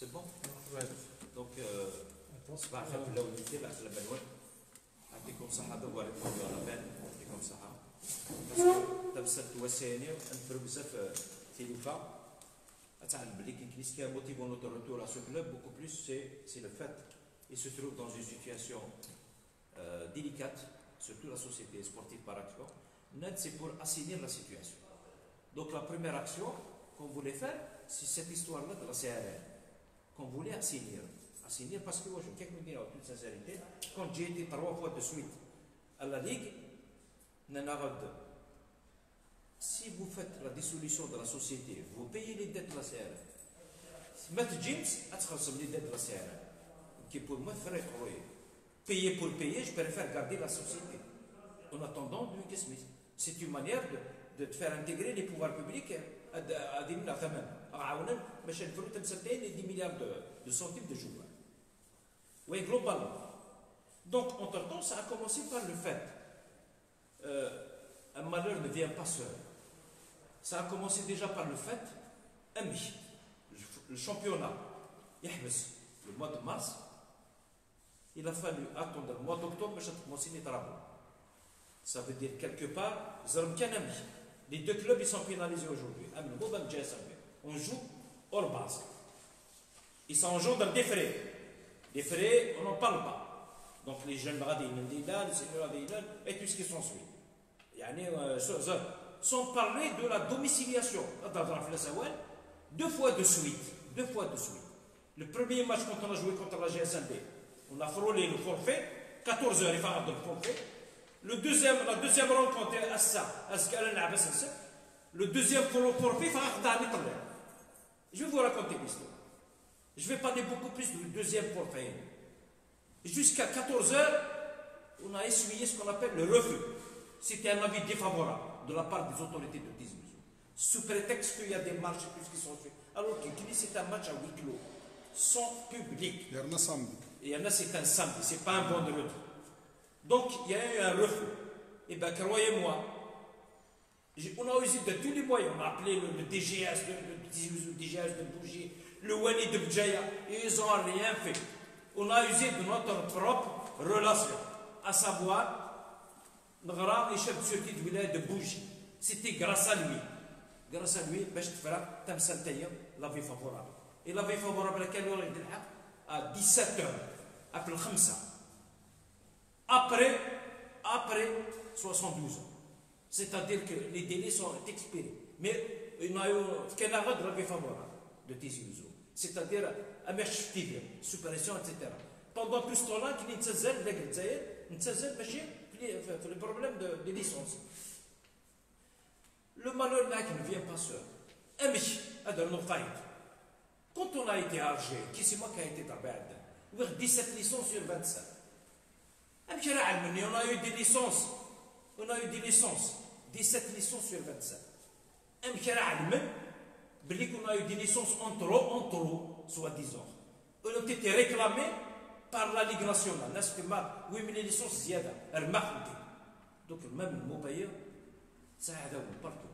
C'est bon. Ouais. Donc, صباح الخير في الاوليتي بعد البنوات يعطيكم الصحة دابا ريبوندو على بال يعطيكم الصحة باسكو دابا توسعيني نفرو بزاف تيليفا تعلم بلي كاين كنيس كي موتيفون نوتر روتور à ce club beaucoup plus c'est le fait il se trouve dans une situation délicate surtout la société sportive par action NED c'est pour assainir la situation donc la première action qu'on voulait faire c'est cette histoire là de la CRR qu'on voulait assainir parce que moi je veux dire en toute sincérité quand j'ai été 3 fois de suite à la Ligue si vous faites la dissolution de la société vous payez les dettes de la CRR Matt James a les dettes de la CRR qui pour moi ferait payer pour payer je préfère garder la société en attendant de Smith c'est une manière de faire intégrer les pouvoirs publics à des milliards de centimes de jours. Oui, globalement. Donc, entre-temps, ça a commencé par le fait un malheur ne vient pas seul. Ça a commencé déjà par le fait le championnat, le mois de mars, il a fallu attendre le mois d'octobre pour commencer les travaux. Ça veut dire quelque part, les deux clubs ils sont pénalisés aujourd'hui. On joue hors base. Ils sont en jour dans des frais. Les frais, on n'en parle pas. Donc les jeunes les seniors et tout ce qui s'ensuit. Sans parler de la domiciliation. 2 fois de suite. Le premier match quand on a joué contre la GSMB, on a frôlé le forfait. 14 heures, il faut le forfait. La deuxième rencontre à ça, le deuxième forfait, je vais vous raconter l'histoire. Je vais parler beaucoup plus du deuxième forfait. Jusqu'à 14 heures, on a essuyé ce qu'on appelle le refus. C'était un avis défavorable de la part des autorités de Tizi Ouzou. Sous prétexte qu'il y a des marches et tout ce qui sont faits. Alors que c'est un match à huis clos, sans public. Il y en a samedi. Il y en a, c'est un samedi, c'est pas un vendredi. Donc, il y a eu un refus. Et bien, croyez-moi, on a usé de tous les moyens. On a appelé le DGS, le DGS de Bougie, le Wani de Bdjaya, et ils n'ont rien fait. On a usé de notre propre relation, à savoir, le chef de sûreté de Wilaya de Bougie. C'était grâce à lui. Grâce à lui, je te ferai l'avis favorable. Et l'avis favorable à quelle heure il est à 17h, après le Khamsa. Après 72 ans. C'est-à-dire que les délais sont expirés. Mais il y a eu un avis favorable de Tizi Ouzou. C'est-à-dire à Mercheftive, suppression, etc. Pendant tout ce temps-là, il y a le problème de licence. Le malheur là qui ne vient pas seul. Quand on a été à Alger, qui c'est moi qui a été travaillé 17 licences sur 27. On a eu des licences. 17 licences sur 27. On a eu des licences en trop, soi-disant. On a été réclamés par la Ligue nationale. Oui, mais les licences, c'est donc, même le mot payeur, ça a été partout.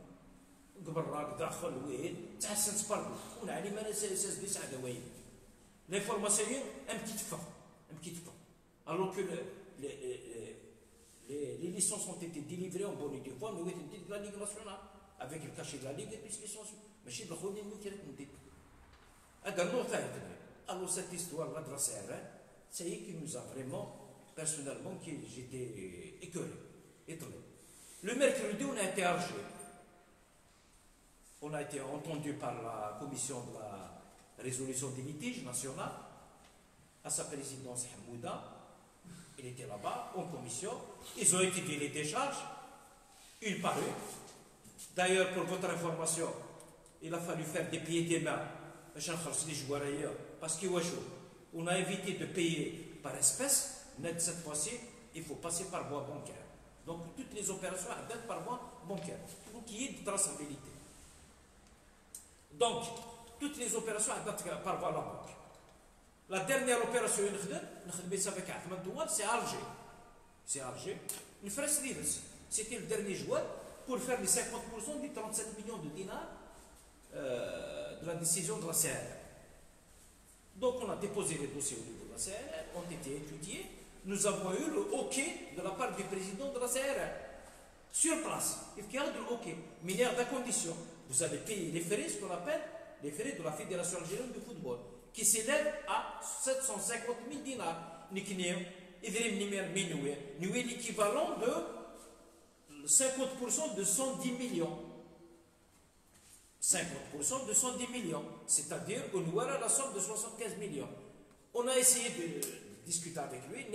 L'information, un petit peu. Alors que les licences ont été délivrées en bonne et due forme, nous étions de la Ligue nationale, avec le cachet de la Ligue et tout ce qui sont suivis. Mais je ne sais pas si alors cette histoire-là de la CRR, c'est elle qui nous a vraiment, personnellement, j'étais étonné. Le mercredi, on a été à Alger. On a été entendu par la commission de la résolution des litiges nationale, à sa présidence Hamouda. Il était là-bas, en commission. Ils ont étudié les décharges, une par une. D'ailleurs, pour votre information, il a fallu faire des pieds et des mains. Parce qu'on a évité de payer par espèce. Net cette fois-ci, il faut passer par voie bancaire. Donc, toutes les opérations arrivent par voie bancaire. Pour qu'il y ait de traçabilité. Donc, toutes les opérations arrivent par voie la banque. La dernière opération, c'est Alger. C'est Alger. C'était le dernier joueur pour faire les 50% des 37 millions de dinars de la décision de la CR. Donc on a déposé les dossiers au niveau de la CRR, ont été étudiés. Nous avons eu le OK de la part du président de la CRR. Sur place. Il y a le OK. Mais il y a des conditions. Vous allez payer les frais, ce qu'on appelle les frais de la Fédération algérienne de football, qui s'élèvent à 750 000 dinars. Nous l'équivalent de 50% de 110 millions. 50% de 110 millions. C'est-à-dire qu'on aura la somme de 75 millions. On a essayé de discuter avec lui.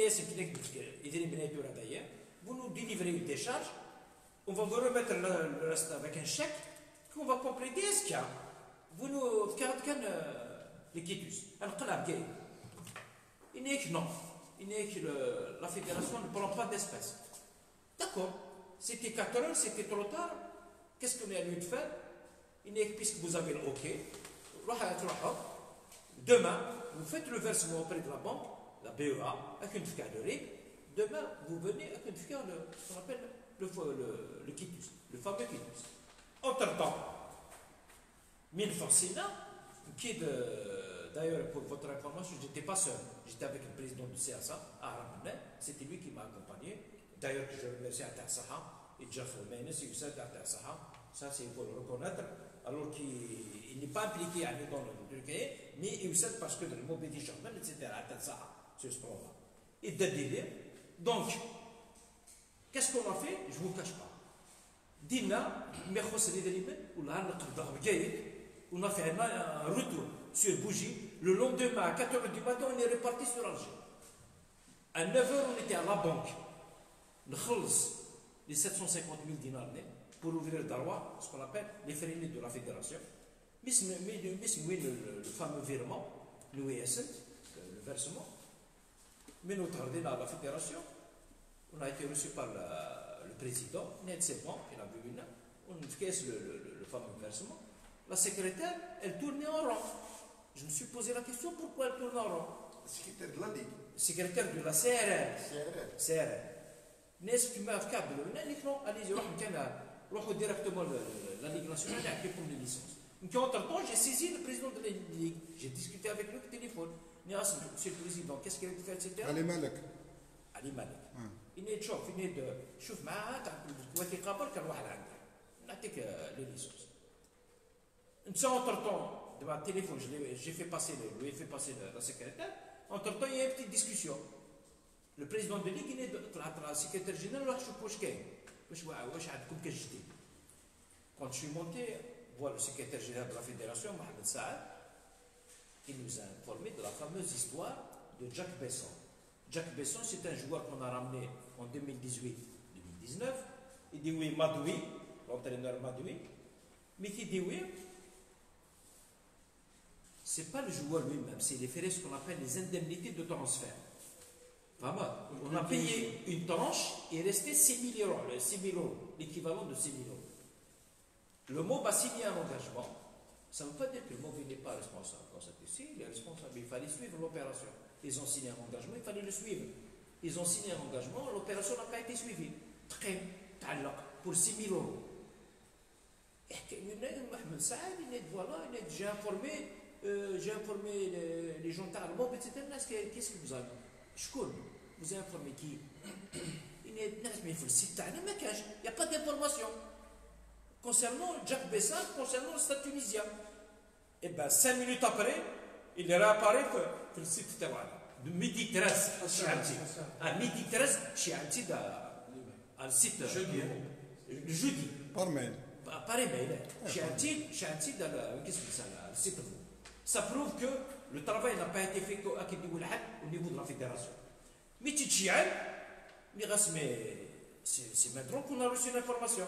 Vous nous délivrez une décharge. On va vous remettre le reste avec un chèque qu'on va compléter ce qu'il y a. Vous nous faites les quitus. Il n'est que non. Il n'est que la fédération ne prend pas d'espèces. D'accord. C'était 4 heures, c'était trop tard. Qu'est-ce qu'on est à lui de faire? Il n'est que puisque vous avez le OK. Demain, vous faites le versement auprès de la banque, la BEA, avec une ficaderie. Demain, vous venez avec une ficaderie, ce qu'on appelle le quitus, le fameux quitus. Entre-temps, Mine Forcina, qui est d'ailleurs, pour votre information, je n'étais pas seul. J'étais avec le président du CSA, Aram. C'était lui qui m'a accompagné. D'ailleurs, je remercie à Tassaha et Jeff Romanes, et Youssef Tassaha. Ça, c'est pour le reconnaître. Alors qu'il n'est pas impliqué dans le Turquie, mais Youssef parce que le mobilité Sherman, etc., Tassaha, sur ce plan-là. Et de délire. Donc, qu'est-ce qu'on a fait? Je ne vous cache pas. Dina, on a fait un retour sur Bougie. Le lendemain, à 4 h du matin, on est reparti sur Alger. À 9 h, on était à la banque. On a les 750 000 dinars pour ouvrir le Darwa, ce qu'on appelle les frais de la fédération. Mais le fameux virement, le versement. Mais nous tardons à la fédération. On a été reçu par le président, c'est bon, il a vu une. On caisse le fameux versement. La secrétaire, elle tournait en rond. Je me suis posé la question pourquoi elle tourne en rond. Secrétaire de la Ligue. Secrétaire de la CRR. CRR. N'est-ce que ma câble? Non, allez-y, on directement la Ligue nationale et appeler pour les licences. Donc, entre-temps, j'ai saisi le président de la Ligue. J'ai discuté avec lui au téléphone. Monsieur le président, qu'est-ce qu'il fait, etc. Ali Malek. Ali Malek. Il est de chauffe, il est de chauffe, mais tu vas t'écraper quand on va aller. On a les licences. Entre-temps, de ma téléphone, j'ai fait passer, lui ai fait passer la secrétaire. Entre-temps, il y a une petite discussion. Le président de la Ligue, il est de la secrétaire générale, je suis quand je suis monté, voir le secrétaire général de la fédération, Mohamed Saad, il nous a informé de la fameuse histoire de Jack Besson. Jack Besson, c'est un joueur qu'on a ramené en 2018-2019. Il dit oui, Madoui, l'entraîneur Madoui. Mais qui dit oui, ce n'est pas le joueur lui-même, c'est les frais, ce qu'on appelle les indemnités de transfert. Vraiment, on a payé une tranche et il restait 6 000 euros, 6 000 euros, l'équivalent de 6 000 euros. Le MOB a signé un engagement. Ça ne veut pas dire que le MOB n'est pas responsable. Quand c'est ici, il est responsable. Il fallait suivre l'opération. Ils ont signé un engagement, il fallait le suivre. Ils ont signé un engagement, l'opération n'a pas été suivie. Très pour 6 000 euros. Et Mohamed Saad, voilà, j'ai informé les gens de MOB, etc. Qu'est-ce que vous avez? Je connais. Vous avez informé qui? Il faut le site, il n'y a pas d'information. Concernant Jack Bessin, concernant le stade tunisien. Et bien, 5 minutes après, il réapparaît sur le site de midi 13, à midi 13, chez Anti, à le site le jeudi. Par mail. Par email, chez Anti, qu'est-ce que c'est le site. Ça prouve que le travail n'a pas été fait au niveau de la fédération. Mais c'est maintenant qu'on a reçu l'information.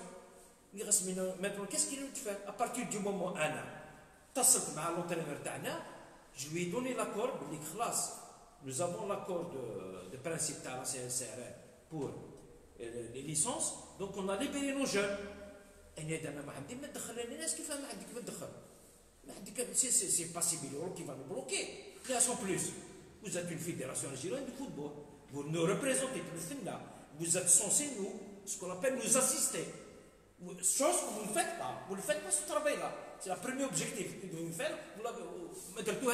Maintenant, qu'est-ce qu'il fait? À partir du moment où l'entraîneur Tana, je lui ai donné l'accord, nous avons l'accord de principe de la CSRR pour les licences, donc on a libéré nos jeunes. C'est pas 6 000 euros qui va nous bloquer. En plus, vous êtes une fédération algérienne de football. Vous nous représentez, vous êtes censés ce qu'on appelle nous assister. Chose que vous ne faites pas. Vous ne faites pas ce travail-là. C'est le premier objectif que vous faites. Vous ne le faites pas.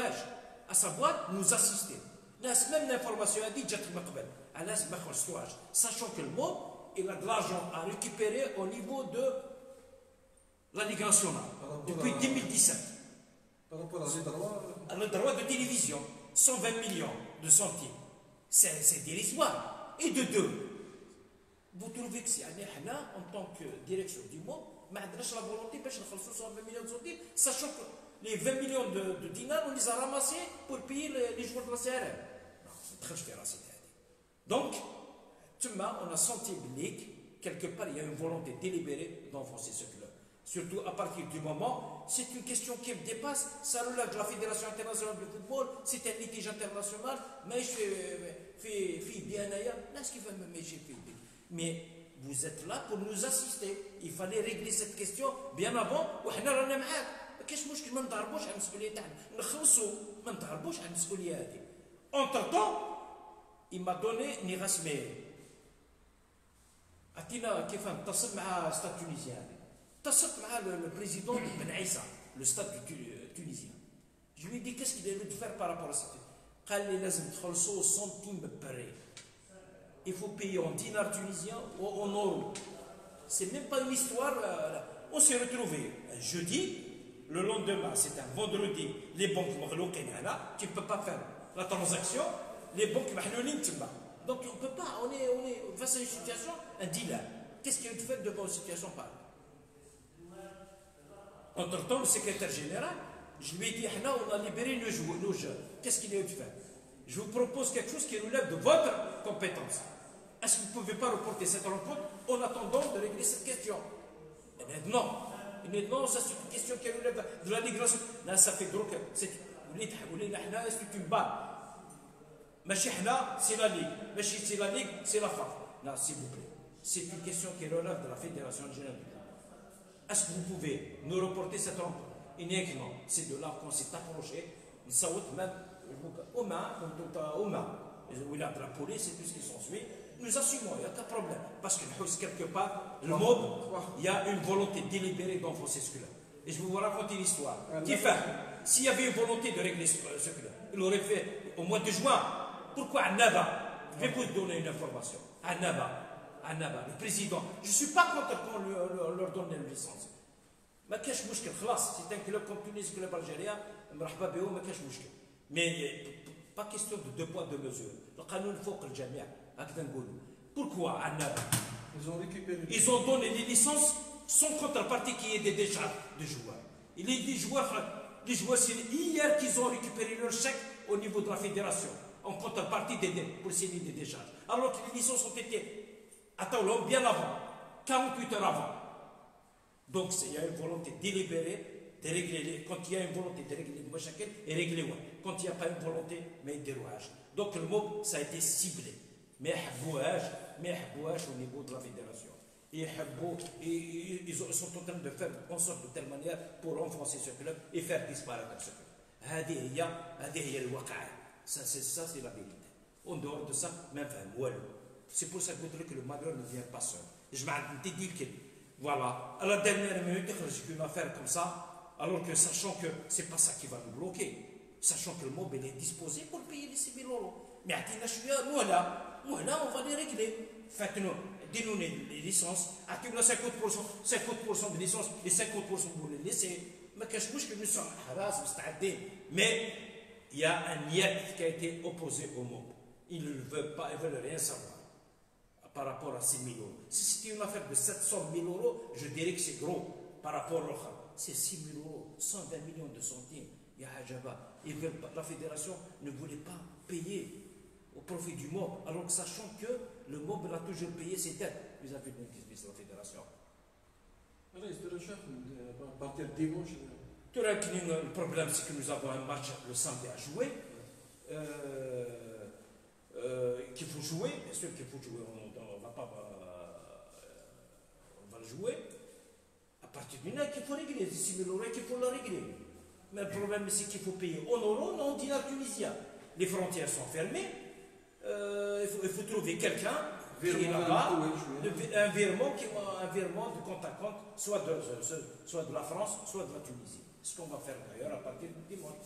à savoir nous assister. Même l'information a dit sachant que le MOB, il a de l'argent à récupérer au niveau de la Ligue nationale depuis 2017. Par rapport à le droit de télévision, 120 millions de centimes. C'est dérisoire. Et de deux, vous trouvez que si en tant que direction du MOB, ما عندناش la volonté باش نخلصوا 120 millions de centimes, sachant que les 20 millions de dinars, on les a ramassés pour payer les joueurs de la CRM. Donc, on a senti quelque part, il y a une volonté délibérée d'enfoncer ce club. Surtout à partir du moment, c'est une question qui me dépasse, ça relève de la Fédération internationale de football, c'est un litige international, mais je fais bien ailleurs, là, ce qui va me mécher, mais vous êtes là pour nous assister. Il fallait régler cette question bien avant. وحنا رانا معاك. ما كاينش مشكل ما نضربوش على المسؤوليه تاعنا. نخلصوا ما نضربوش على المسؤوليه هذه. Entre temps, il m'a donné Niras Meir. عطينا كيف نتصل مع ستاد تونيزيان. اتصلت مع le président Ben Aïssa, le stade tunisien. Je lui ai dit qu'est-ce qu'il a de faire par rapport à ça. قال لي لازم تخلصوا centime près. Il faut payer en dinars tunisiens ou en euros. C'est même pas une histoire. On s'est retrouvés un jeudi, le lendemain, c'est un vendredi, les banques tu ne peux pas faire la transaction, les banques donc on ne peut pas, on est face à une situation, un dealer. Qu'est-ce qu'il y a de fait devant une situation pareille? Entre-temps, le secrétaire général, je lui ai dit, on a libéré nos jeunes. Qu'est-ce qu'il y a de faire? Je vous propose quelque chose qui relève de votre compétence. Est-ce que vous ne pouvez pas reporter cette rencontre en attendant de régler cette question? Non. Non, ça c'est une question qui relève de la Ligue nationale. Là, ça fait drôle. C'est une balle. C'est la Ligue. C'est la Ligue, c'est la FAF. Non, s'il vous plaît. C'est une question qui relève de la Fédération générale. Est-ce que vous pouvez nous reporter cette rencontre? Uniquement, c'est de là qu'on s'est approché. Nous savons même aux mains, de la police et tout ce qui s'ensuit. Nous assumons, il n'y a pas de problème. Parce que quelque part, le MOB, il y a une volonté délibérée d'enfoncer ce club. Et je vais vous raconter l'histoire. Qui fait? S'il y avait une volonté de régler ce club, il l'aurait fait au mois de juin. Pourquoi à Naba? Je vais vous donner une information. À Naba, le président. Je ne suis pas contre qu'on leur donne une licence. Mais qu'est-ce que c'est un club comme Tunis, un club algérien, mais pas question de deux poids, deux mesures. Le canon faut que le Jamia. Pourquoi à Naba? Ils ont donné des licences sans contrepartie qui est des décharges de joueurs. Il est des joueurs, c'est hier qu'ils ont récupéré leur chèque au niveau de la fédération en contrepartie pour signer des décharges. Alors que les licences ont été à Taoulon bien avant, 48 heures avant. Donc il y a une volonté délibérée de régler, quand il y a une volonté de régler le chacun et régler ouais. Quand il n'y a pas une volonté, mais des rouages. Donc le MOB, ça a été ciblé. Mais au niveau de la fédération. Ils sont en train de faire en sorte de telle manière pour enfoncer ce club et faire disparaître ce club. Ça, c'est la vérité. En dehors de ça, même c'est pour ça que vous dites que le malheur ne vient pas seul. Je m'ai dit que, voilà, à la dernière minute, j'ai une affaire comme ça, alors que sachant que c'est pas ça qui va nous bloquer, sachant que le MOB est disposé pour payer les 6 000 €. Mais nous là, on va les régler. Faites-nous, donnez-nous les licences, activez-nous 50% de licences et 50% vous les laissez. Mais que nous sommes mais il y a un niet qui a été opposé au MOB. Ils ne veulent pas, ils ne veulent rien savoir par rapport à 6 000 €. Si c'était une affaire de 700 000 €, je dirais que c'est gros par rapport au Khan. C'est 6 000 €, 120 millions de centimes. Il y a Hajaba. La fédération ne voulait pas payer au profit du MOB, alors que sachant que le MOB a toujours payé ses dettes vis-à-vis de la fédération. À partir de dimanche. Le problème, c'est que nous avons un match le samedi à jouer. Qu'il faut jouer, bien sûr qu'il faut jouer, on va le jouer. À partir d'une heure, qu'il faut régler, 6 000 € qu'il faut la régler. Mais le problème, c'est qu'il faut payer en euros, non en dinars tunisiens. Les frontières sont fermées. Il faut trouver quelqu'un qui est là-bas, un virement de compte à compte, soit de la France, soit de la Tunisie. Ce qu'on va faire d'ailleurs à partir du dimanche.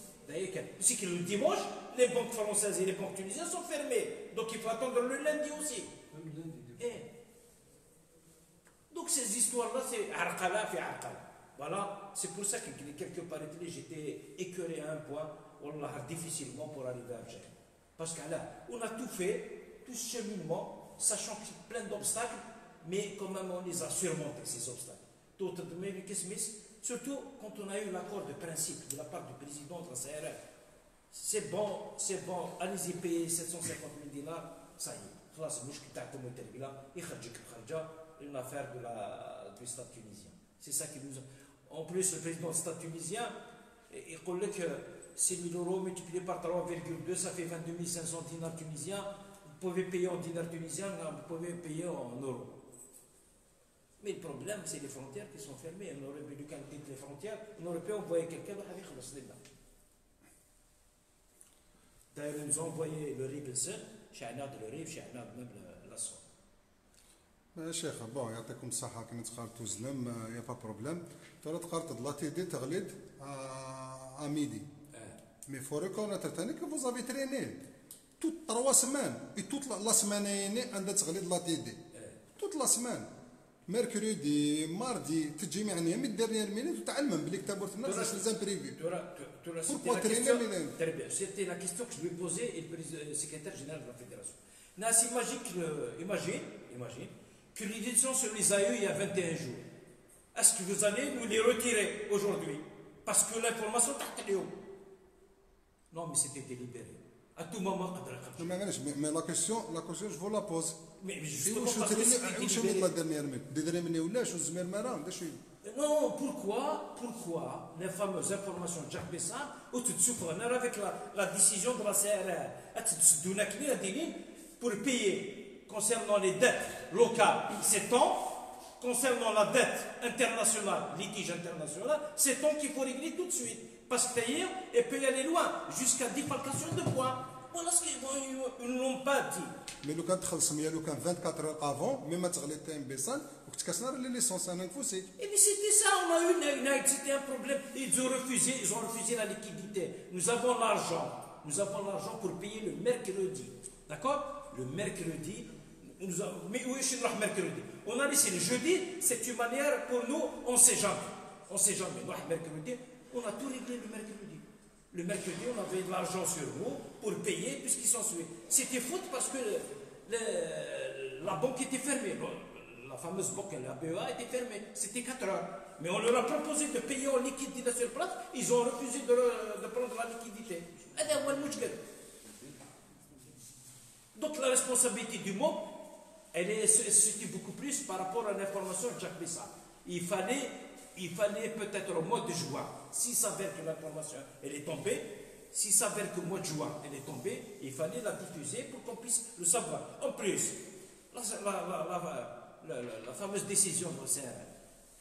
C'est que le dimanche, les banques françaises et les banques tunisiennes sont fermées. Donc il faut attendre le lundi aussi. Donc ces histoires-là, c'est arqala fi arqala. Voilà, c'est pour ça que quelque part j'étais écœuré à un point, wallah, difficilement pour arriver à Alger. Parce qu'on a tout fait, tout ce cheminement, sachant qu'il y a plein d'obstacles, mais quand même on les a surmontés, ces obstacles. Surtout quand on a eu l'accord de principe de la part du président de la CRR. C'est bon, allez-y payer 750 000 dinars, ça y est. خلاص المشكل تاعكم والتربيه يخرجك بخرجه une affaire du Stade tunisien. C'est ça qui nous a... En plus, le président du Stade tunisien, il dit que 6 000 euros multipliés par 3,2, ça fait 22 500 dinars tunisiens. Vous pouvez payer en dinars tunisiens, vous pouvez payer en euros. Mais le problème, c'est les frontières qui sont fermées. On aurait pu qualité les frontières, on aurait pu envoyer quelqu'un de Havi Khalas. D'ailleurs, ils nous ont envoyé le riz Belsen, chez Anad le riz, chez Anad même la soie. شيخ بون يعطيكم الصحة كي تقارتو زلم يا با بروبليم ترى تقارت لا تي دي تغليد à midi. Mais il faut reconnaître que vous avez traîné toutes 3 semaines et toute la semaine عندها تغليد لا تي دي toute la semaine mercredi mardi تجي يعني من dernière minute وتعلم بلي كتبوا الناس les imprévus. C'était la question que je lui posais et le secrétaire général de la fédération. Nas, imagine que l'édition se les a eu il y a 21 jours. Est-ce que vous allez nous les retirer aujourd'hui? Parce que l'information est là. Non, mais c'était délibéré. À tout moment, mais la question, je vous la pose. Mais justement, parce que c'était délibéré. Non, pourquoi les fameuses informations de Jacques Bessard, où tu te souffres avec la décision de la CRR, pour payer concernant les dettes locales, c'est temps, concernant la dette internationale, litige international, c'est temps qu'il faut régler tout de suite. Parce que d'ailleurs, il peut y aller loin, jusqu'à défalcation de points. Voilà ce qu'ils ne l'ont pas dit. Mais le cas de Khalsamia, le cas 24 heures avant, même à Tghaleta Mbessan, les licences en infosé. Et mais c'était ça, on a eu c'était un problème. Ils ont refusé la liquidité. Nous avons l'argent pour payer le mercredi. D'accord? Le mercredi. Mais oui, je suis là mercredi. On a laissé le jeudi, c'est une manière pour nous, on ne sait jamais. Moi, mercredi, on a tout réglé le mercredi. Le mercredi, on avait de l'argent sur nous pour payer puisqu'ils sont suivis. C'était faute parce que la banque était fermée. La fameuse banque, la BEA, était fermée. C'était 4 heures. Mais on leur a proposé de payer en liquidité sur place. Ils ont refusé de prendre la liquidité. Donc la responsabilité du MOB, elle est située beaucoup plus par rapport à l'information de Jacques Bessard. Il fallait peut-être au mois de juin, s'il s'avère que l'information elle est tombée, s'il s'avère que le mois de juin elle est tombée, il fallait la diffuser pour qu'on puisse le savoir. En plus, la fameuse décision de l'OCR,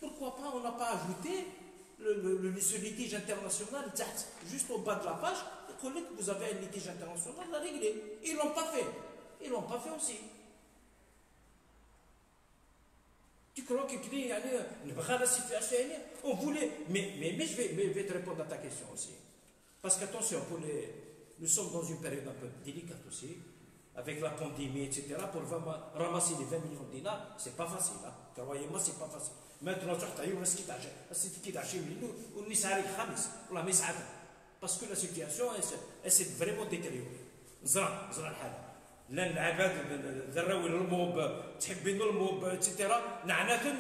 pourquoi pas on n'a pas ajouté ce litige international juste au bas de la page, que vous avez un litige international à régler. Ils ne l'ont pas fait. Ils ne l'ont pas fait aussi. Tu crois que la situation, on voulait. Mais je vais te répondre à ta question aussi. Parce qu'attention, nous sommes dans une période un peu délicate aussi, avec la pandémie, etc. Pour ramasser les 20 millions de dinars, c'est pas facile. Hein. Croyez-moi, c'est pas facile. Maintenant, parce que la situation, elle s'est vraiment détériorée. لان العباد ذراوي الموب تحبين الموب اتسيتيرا نعناكن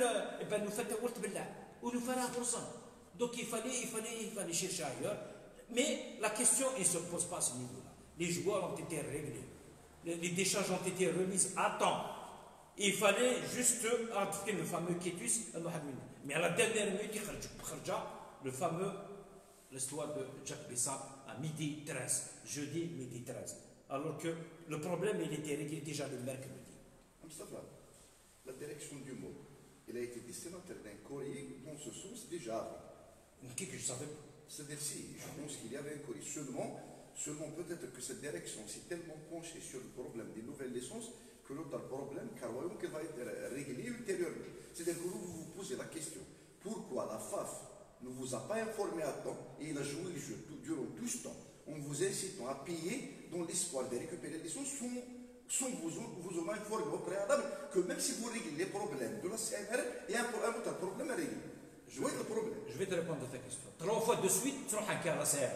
نفتا ورت بالله ونفرا فرصه دونك il fallait chercher ailleurs mais la question ne se pose pas à ce niveau-là. Les joueurs ont été réglés, les décharges ont été remises à temps. Il fallait juste ratifier le fameux quitus mais à la dernière minute il خرج le fameux l'histoire de Jacques Bessard à midi 13 jeudi midi 13. Alors que le problème, il était réglé déjà le mercredi. Mustafa, la direction du mot, il a été destinataire d'un courrier dans ce sens déjà avant. Qui que je savais pas. C'est-à-dire si, je pense qu'il y avait un courrier. Seulement peut-être que cette direction s'est tellement penchée sur le problème des nouvelles licences que l'autre problème, car voyons qu'il va être réglé ultérieurement. C'est-à-dire que vous vous posez la question, pourquoi la FAF ne vous a pas informé à temps et il a joué le jeu durant tout ce temps, en vous incitant à payer dans l'espoir de récupérer les sous, sans vous auront informé au préalable que même si vous réglez les problèmes de la CNR, il y a un autre problème à régler. Jouez le problème. Je vais te répondre à ta question. 3 fois de suite, tu as la CR.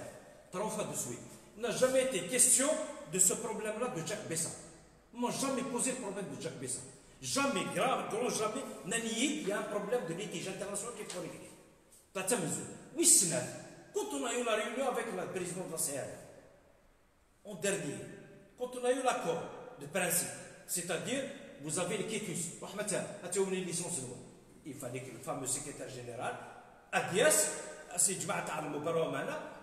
3 fois de suite. Il n'a jamais été question de ce problème-là de Jack Besson. Ils m'ont jamais posé le problème de Jack Besson. Jamais, jamais, il y a un problème de litige international qu'il faut régler. Oui, c'est quand on a eu la réunion avec le président de la CR, en dernier, quand on a eu l'accord de principe, c'est-à-dire, vous avez le quitus, il fallait que le fameux secrétaire général, Adias,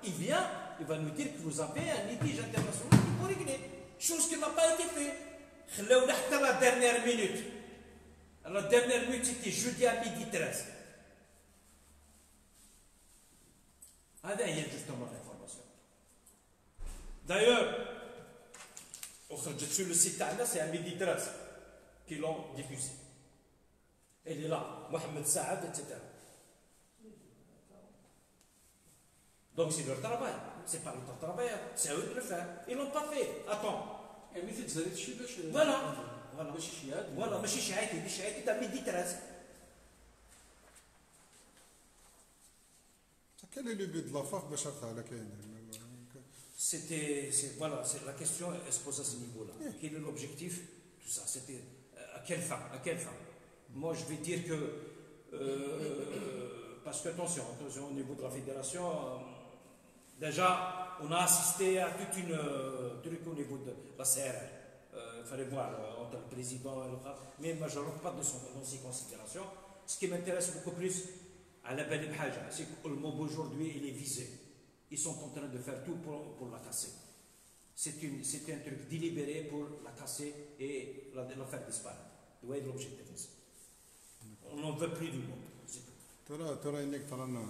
il vient, il va nous dire que vous avez un litige international qu'il faut régler. Chose qui n'a pas été faite. La dernière minute. La dernière minute, c'était jeudi à midi 13. هذا هي justement l'information. D'ailleurs, sur le site تاعنا c'est à midi 13 qui l'ont diffusé. Elle est là, Mohamed Saad, etc. Donc c'est leur travail, c'est pas notre travail, c'est à eux de le faire. Ils l'ont pas fait. Attends. Voilà. Voilà, ماشي شحال تاع midi 13. Quel est le but de la FAF باش على كاين Voilà, la question se pose à ce niveau-là. Quel est l'objectif? Tout ça, c'était à quelle fin? À quelle fin? Moi, je vais dire que parce que attention, au niveau de la fédération, déjà, on a assisté à toute une truc au niveau de la CRL. Il fallait voir entre le président et le frère, mais moi, je ne rentre pas dans ces considérations. Ce qui m'intéresse beaucoup plus, à la belle Bhaja, c'est que le MOB aujourd'hui, il est visé. Ils sont en train de faire tout pour la casser. C'est un truc délibéré pour la casser et la faire disparaître. Vous voyez l'objectif. On n'en veut plus du monde. ترى انك ترى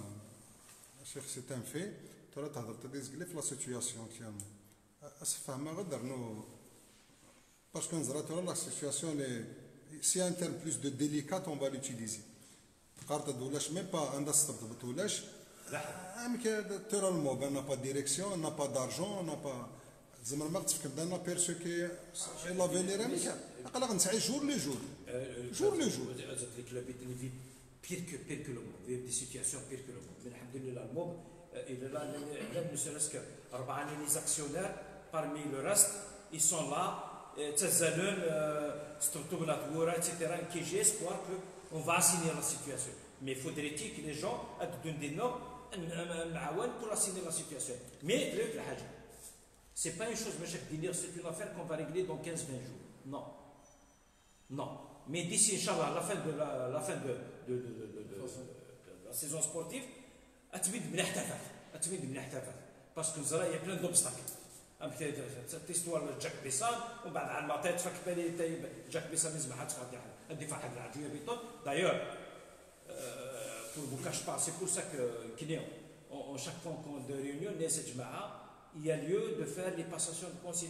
شيخ سي ان في ترى تهضر تديزكلي في لا سيتوياسيون كيان اسفهمها غدر نو باسكو نزرا ترى لا سيتوياسيون لي سي ان تيرم بلوس دو ديليكات اون فا لوتيليزي قارت دولاش ميم با عندها استبدلت ولاش ترى الموب n'a pas de direction, n'a pas d'argent, n'a pas زعما ما تفكر دانا بيرسو كي لا فيليرا اقل غنسعي جور لي جور جور لي جور les clubs ils vivent pire que le monde, vivent des situations pires que le monde. Mais alhamdoulilah, le MOB, il est là, ne serait-ce que les actionnaires, parmi le reste, ils sont là, Tzazaloun, Structural, etc., qui j'ai espoir qu'on va assigner la situation. Mais faudrait-il que les gens donnent des normes pour assigner la situation. Mais, ce n'est pas une chose, c'est une affaire qu'on va régler dans 15-20 jours. Non. Non. Mais d'ici, Inch'Allah, la fin de la saison sportive, parce que il y a plein d'obstacles. Cette histoire de Jack Besson, on va dans ma tête, Jack Besson, d'ailleurs, pour ne vous cacher pas, c'est pour ça que chaque fois qu'on a de réunion, il y a lieu de faire les passations de conseil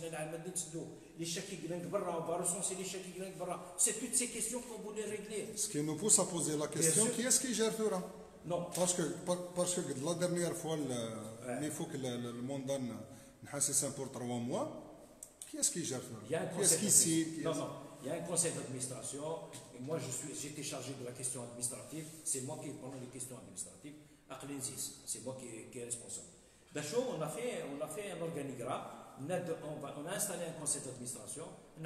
les chèques qui viennent de Barra, on va recenser les chèques qui viennent de Barra. C'est toutes ces questions qu'on voulait régler. Ce qui nous pousse à poser la question, qui est-ce qui gère tout ça? Non. Parce que la dernière fois, il faut que le mandat c'est pour 3 mois. Qui est-ce qui gère tout ça? Qui est-ce qui signe? Non. Il y a un conseil d'administration. Et moi, j'étais chargé de la question administrative. C'est moi qui prends les questions administratives. C'est moi qui est responsable. D'accord, on a fait un organigramme. On a installé un conseil d'administration. Il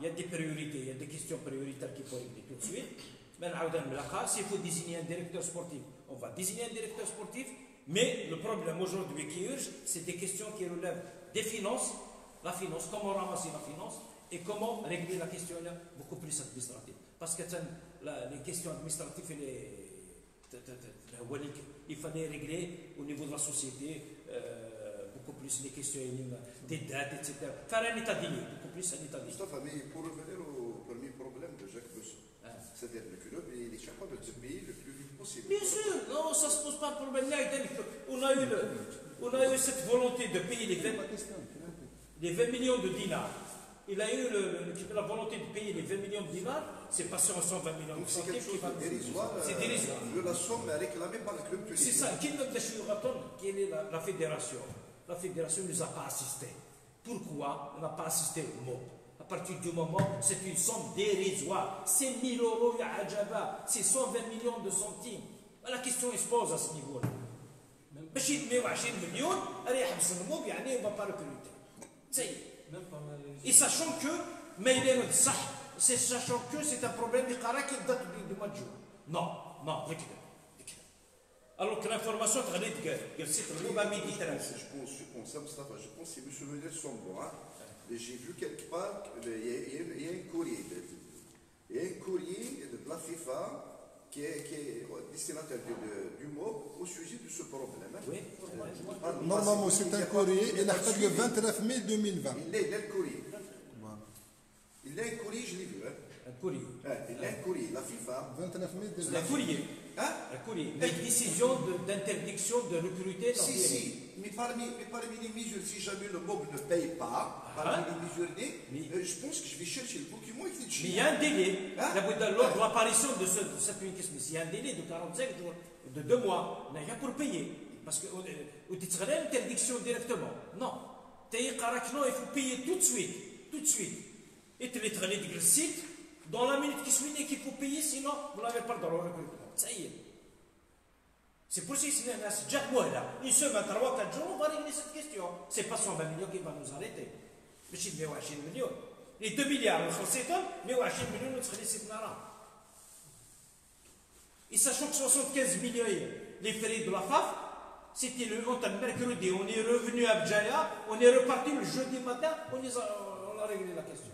y a des priorités, il y a des questions prioritaires qu'il faut régler tout de suite. Mais s'il faut désigner un directeur sportif, on va désigner un directeur sportif. Mais le problème aujourd'hui qui urge, c'est des questions qui relèvent des finances, la finance, comment ramasser la finance et comment régler la question beaucoup plus administrative. Parce que les questions administratives, il fallait régler au niveau de la société beaucoup plus les questions des dates, etc. Faire un état des lieux, beaucoup plus un état des lieux. Mais pour revenir au premier problème de Jacques Besson, c'est-à-dire le club, il est capable de se payer le plus vite possible. Bien sûr, non, ça ne se pose pas de problème. On a eu cette volonté de payer les 20 millions de dinars Il a eu la volonté de payer les 20 millions de dinars, c'est pas sur 120 millions de Donc c'est centimes quelque qui chose va. de dérisoire. C'est dérisoire. De la somme réclamée par le club C'est tunisien. ça. Quelle est la fédération? La fédération ne nous a pas assisté. Pourquoi on n'a pas assisté au mot? À partir du moment, c'est une somme dérisoire. C'est 1000 euros, ya Adjaba. C'est 120 millions de centimes. La question se pose à ce niveau-là. ماشي 120 مليون راه يحبس الموب يعني on va pas recruter. Ça y est. Et sachant que Maïlen صح, c'est sachant que c'est un problème qui date du mois de juin. Non, c'est كده. Alors que l'information تغلي قال سيت الموب à midi 13. Je pense, Mustafa, je pense que si mes souvenirs sont bons, hein, j'ai vu quelque part qu'il y a un courrier. Il y a un courrier de la FIFA qui est destinataire du MOB au sujet de ce problème. Oui, Normalement, c'est un courrier, il a fait le 29 mai 2020. Il a le courrier. Il a un courrier, je l'ai vu. Un courrier. Il a un courrier, la FIFA. 29 mai C'est 2020. un courrier. Hein? Un courrier. Une décision d'interdiction de recruter dans Si, mais parmi les mesures, si jamais le MOB ne paye pas, parmi les mesures, je pense que je vais chercher le document et Mais il y a un délai. Hein? Lors de l'apparition de cette question, il y a un délai de 45 jours, de 2 mois. On n'a rien pour payer. Parce que tu te une interdiction directement. Non. Non, il faut payer tout de suite. Tout de suite. Et tu les traîner du site. Dans la minute qui suit, qu'il faut payer, sinon vous n'avez pas le droit de recrutement. Ça y est. C'est pour ça que c'est déjà moi là. Une semaine, 3-4 jours, on va régler cette question. C'est pas 120 millions qui va nous arrêter. Mais c'est 120 millions. Les 2 milliards, on s'en s'étonne, 120 millions, on se laisse et sachant que 75 millions, les frais de la FAF, c'était le mercredi, on est revenu à Bjaya, on est reparti le jeudi matin, on a réglé la question.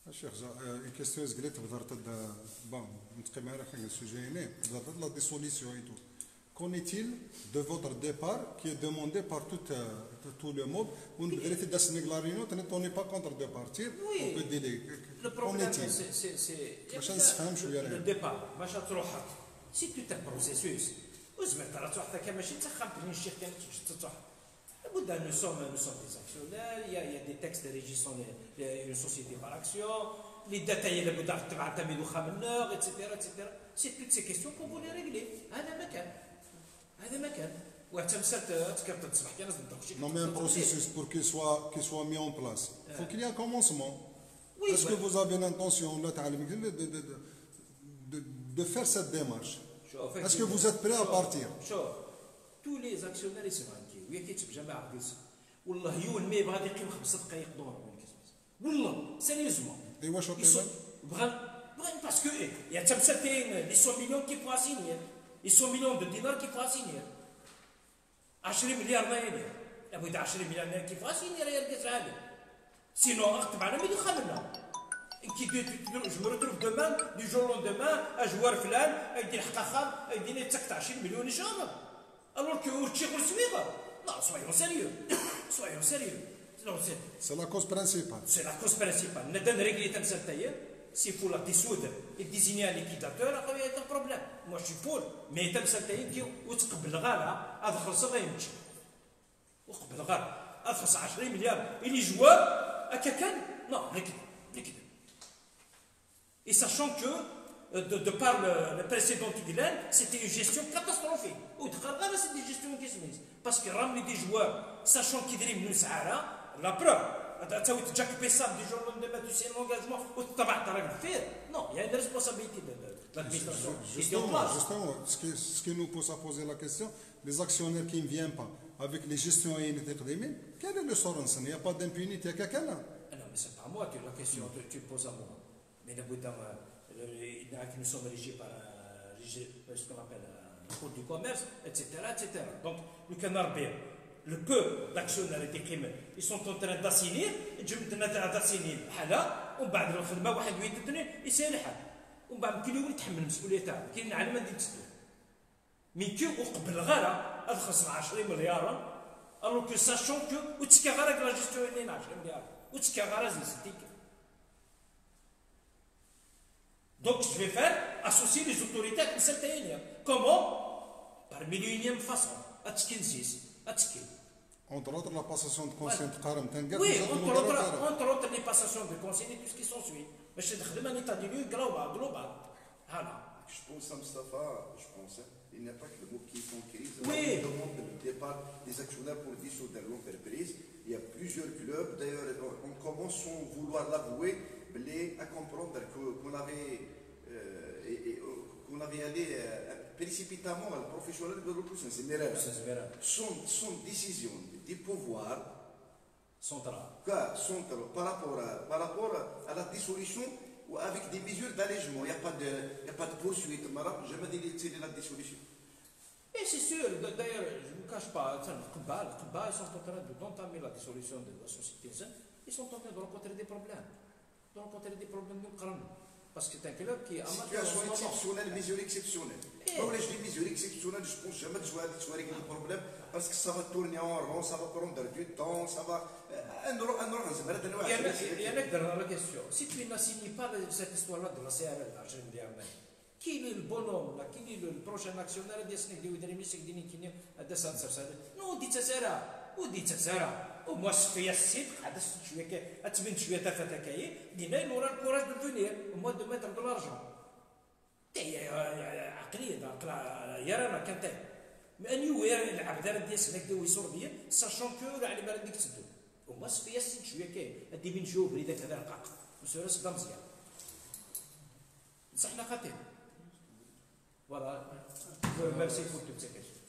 الشيخ الكاستيون قلت بضرت بون نتقي معنا حاجه السوجيني بضرت لا ديسوليسيون اي تو كونيتيل دو فوتر ديبار كي est demandé par tout le mob on vérité das néglarino on n'est pas contre de partir on peut délai Le problème c'est باش نفهم شويه le départ باش تروح سي تو ان بروسيسوس وزمت راه تروح كما ماشي تسخن بين الشيخ كانت تروح لابد nous sommes des actionnaires, il y a des textes régissant une société par action, les détails لابد تعتمدوا خامنeur, etc. C'est toutes ces questions qu'on voulait régler. هذا مكان واعتمسلت تكرت تصبح كان لازم تخشي. Non mais un processus pour qu'il soit mis en place. Il faut qu'il y ait un commencement. Oui, Est-ce que vous avez l'intention de faire cette démarche? Est-ce que vous êtes prêt à partir? Tous les actionnaires ils sont inquiets. ويا كيتسب جماعه قيس والله يوم ما يبغى يقيم 5 دقائق دور والله سيريوزمون. ايوا شو كيفاش؟ بغا باسكو يا تمسكين لي 100 مليون كي فوا سينير لي 100 مليون دو دينار كي فوا سينير 10 مليار ناير لابد 10 مليار ناير كي فوا سينير يا رجال عالي سينو اكتب على ملي خاملنا كي جو me retrouve demain du jour au lendemain un joueur فلان يدير حقا خام يدير تسكت 20 مليون يشهر alors que وتشي غير سويغه. Non, soyons sérieux. C'est la cause principale. C'est la cause principale. Nous devons régler un certain s'il faut la dissoudre et désigner un liquidateur, il y a un problème. Moi je suis pour. Mais un certain qui وتقبل الغالة هذا خلص غيمشي. وقبل الغالة هذا خلص 20 مليار. Il est joueur à quelqu'un. Non, liquide. Et sachant que de par le précédent Guilaine, c'était une gestion catastrophique. C'est des gestions qui se misent. Parce que ramener des joueurs, sachant qu'ils driment nous Sahara, la preuve, tu as déjà coupé ça du jour au lendemain, tu sais l'engagement, ou tu as fait. Non, il y a une responsabilité de l'administration. Justement, ce qui nous pousse à poser la question, les actionnaires qui ne viennent pas, avec les gestions et les mines, quel est le sort? Il n'y a pas d'impunité à quelqu'un là? Non, mais c'est pas moi, la question, tu le poses à moi. Mais nous sommes régis par ce qu'on appelle le code du commerce, etc. Donc, le canard bien, le peu d'actionnaires et ils sont en train d'assigner, ومن بعد الخدمه واحد يتدني يسال حال ومن بعد كل يوم يتحمل المسؤوليه تاعو كاين على ما ندير تسدو من كي وقبل غير ادخل 10 مليار alors que sachant que وتسكا غير لا جيستيون 10 مليار وتسكا غير زيد. Donc je vais faire associer les autorités avec certaines. Comment? Par millionième façon. entre autres la passation de conscience تقارن تنقال Oui, entre autres les passations de conseil et tout ce qui s'ensuit. Mais je te demande un état de lieu global. Voilà. Je pense à Mustafa, je pense, il n'y a pas que le mot qui est en crise. Oui. On demande le départ des actionnaires pour dissoudre l'entreprise. Il y a plusieurs clubs, d'ailleurs, on commence sans vouloir l'avouer, à comprendre qu'on avait allé précipitamment à le professionnel de l'opposition. C'est une erreur. Son décision du pouvoir central par rapport à la dissolution ou avec des mesures d'allègement. Il n'y a pas de poursuite. Jamais dit la dissolution. Et c'est sûr, d'ailleurs, je ne me cache pas, ils sont en train d'entamer la dissolution de la société. Ils sont en train de rencontrer des problèmes. Parce que c'est un club qui a situation exceptionnelle, mesure exceptionnelle. Quand je dis mesure exceptionnelle, je pense jamais que je vais régler le problème parce que ça va tourner en rond, ça va prendre du temps, ça va. Il y a une dernière question. Si tu n'as signé pas cette histoire-là de la CRL, qui est le bonhomme, qui est le prochain actionnaire de SNEC de Ouidrimi, c'est que nous, on dit ça. Au moins, c'est fait assez, tu es il aura le courage de venir, au moins de mettre de l'argent. Sachant que au moins, c'est fait assez, tu es voilà. Merci pour toutes ces questions.